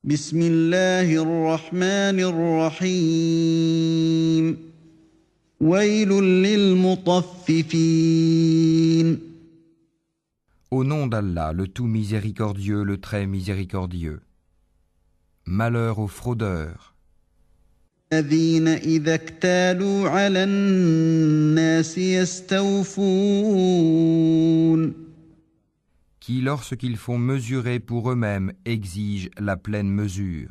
بسم الله الرحمن الرحيم ويل للمطففين Au nom d'Allah, le tout miséricordieux, le très miséricordieux. Malheur aux fraudeurs, الذين إذا اكتالوا على الناس يستوفون qui, lorsqu'ils font mesurer pour eux-mêmes, exigent la pleine mesure,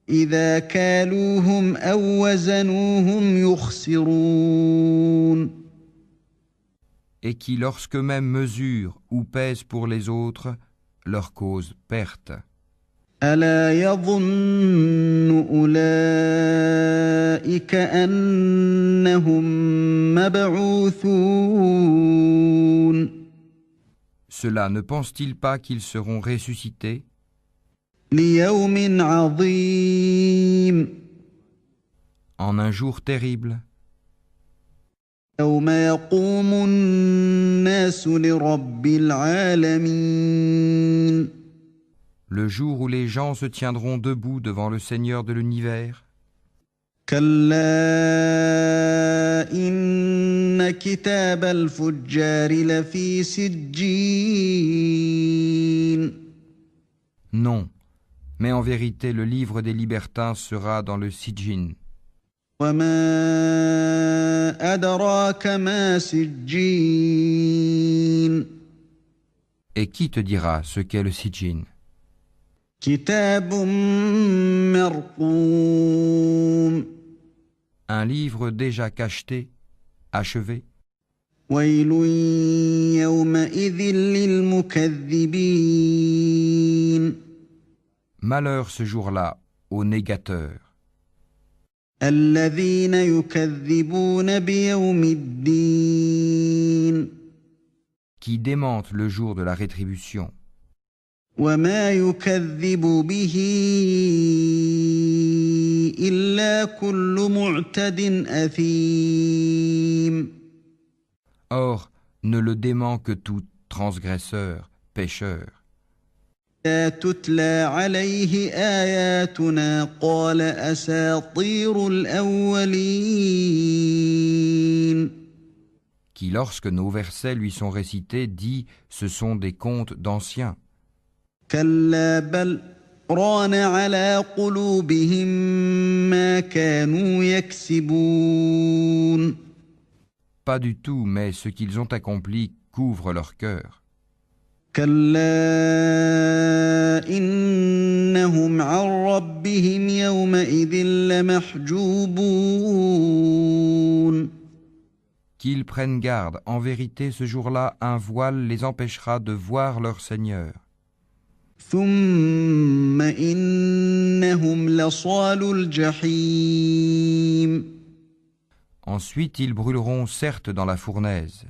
إذا كالوهم أو وزنوهم يخسرون et qui, lorsqu'eux-mêmes mesurent ou pèsent pour les autres, leur causent perte. ألا يظن أولئك أنهم مبعوثون Cela ne pense-t-il pas qu'ils seront ressuscités ليوم عظيم en un jour terrible, يوم يقوم الناس لرب العالمين le jour où les gens se tiendront debout devant le Seigneur de l'univers? كلا إن كتاب الفجار لفي سجين Non, mais en vérité le livre des libertins sera dans le Sijin. وما أدراك ما سجين Et qui te dira ce qu'est le Sijin? كتاب مرقوم Un livre déjà cacheté, achevé. ويل يومئذ للمكذبين Malheur ce jour-là aux négateurs, الذين يكذبون بيوم الدين qui démentent le jour de la rétribution. وما يكذب به إلا كل معتد أثيم Or, ne le dément que tout transgresseur, pécheur. إذا تتلى عليه آياتنا قال أساطير الأولين Qui, lorsque nos versets lui sont récités, dit « ce sont des contes d'anciens ». كلا بل ران على قلوبهم ما كانوا يكسبون Pas du tout, mais ce qu'ils ont accompli couvre leur cœur. كلا إنهم عن ربهم يومئذ لمحجوبون Qu'ils prennent garde, en vérité ce jour-là, un voile les empêchera de voir leur Seigneur. ثم إنهم لصالو الجحيم Ensuite ils brûleront certes dans la fournaise.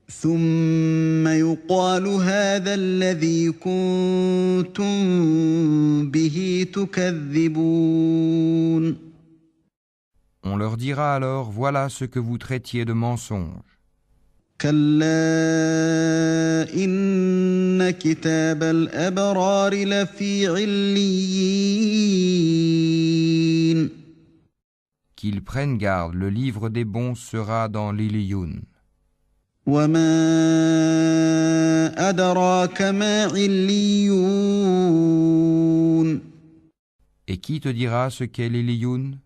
ثم يقال هذا الذي كنتم به تكذبون On leur dira alors, voilà ce que vous traitiez de mensonge. كلا إن كتاب الأبرار لفي عليين Qu'ils prennent garde, le livre des bons sera dans l'Iliyun. وما أدراك ما عليون Et qui te dira ce qu'est l'Iliyun?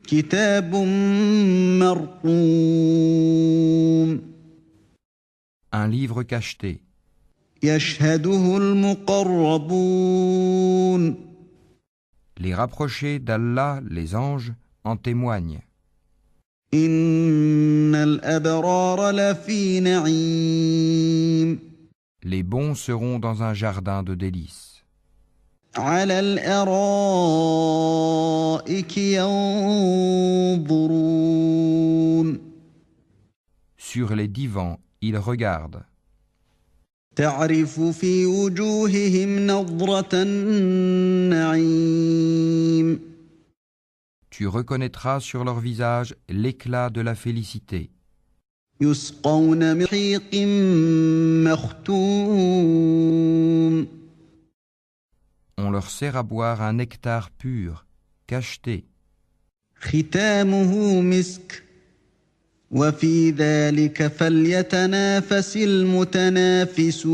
كتاب مرقوم Un livre cacheté, يشهده المقربون les rapprochés d'Allah, les anges, en témoignent. إن الأبرار لفي نعيم Les bons seront dans un jardin de délices. على الأرائك ينظرون Sur les divans, ils regardent. تعرف في وجوههم نضرة النعيم Tu reconnaîtras sur leur visage l'éclat de la félicité. يسقون من رحيق مختوم On leur sert à boire un nectar pur, cacheté. ختامه مسك وفي ذلك فليتنافس المتنافسون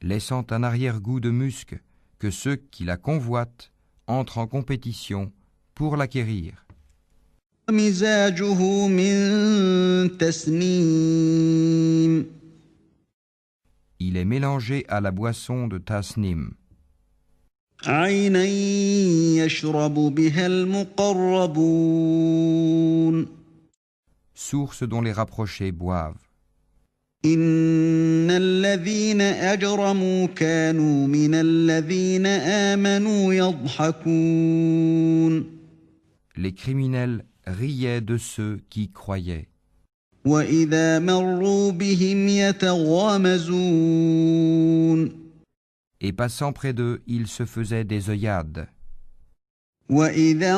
Laissant un arrière-goût de musc, que ceux qui la convoitent entrent en compétition pour l'acquérir. ومزاجه من تسنيم Il est mélangé à la boisson de tasnim, عينا يشرب بها المقربون source dont les rapprochés boivent. إن الذين أجرموا كانوا من الذين آمنوا يضحكون Les criminels riaient de ceux qui croyaient. وإذا مروا بهم يتغامزون Et passant près d'eux, ils se faisaient des œillades. وإذا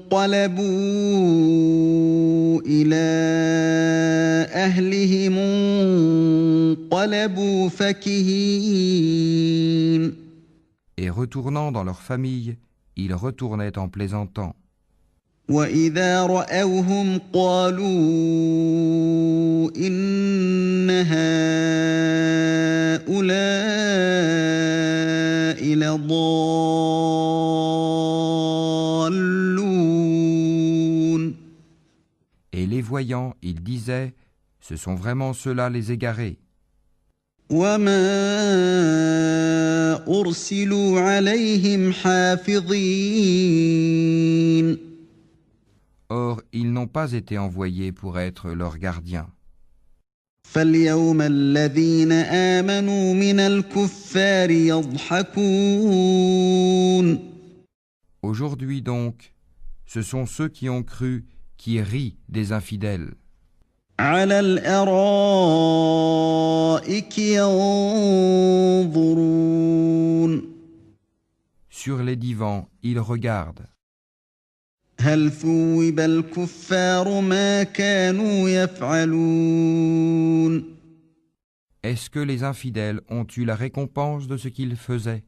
انقلبوا إلى أهلهم انقلبوا فكهين Et retournant dans leur famille, ils retournaient en plaisantant. وإذا رأوهم قالوا إن هؤلاء لضالون Et les voyant, ils disaient, ce sont vraiment ceux-là les égarés. وما أرسلوا عليهم حافظين Or, ils n'ont pas été envoyés pour être leurs gardiens. فاليوم الذين آمنوا من الكفار يضحكون Aujourd'hui donc, ce sont ceux qui ont cru qui rient des infidèles. على الأرائك ينظرون Sur les divans, ils regardent. هل ثوب الكفار ما كانوا يفعلون Est-ce que les infidèles ont eu la récompense de ce qu'ils faisaient ?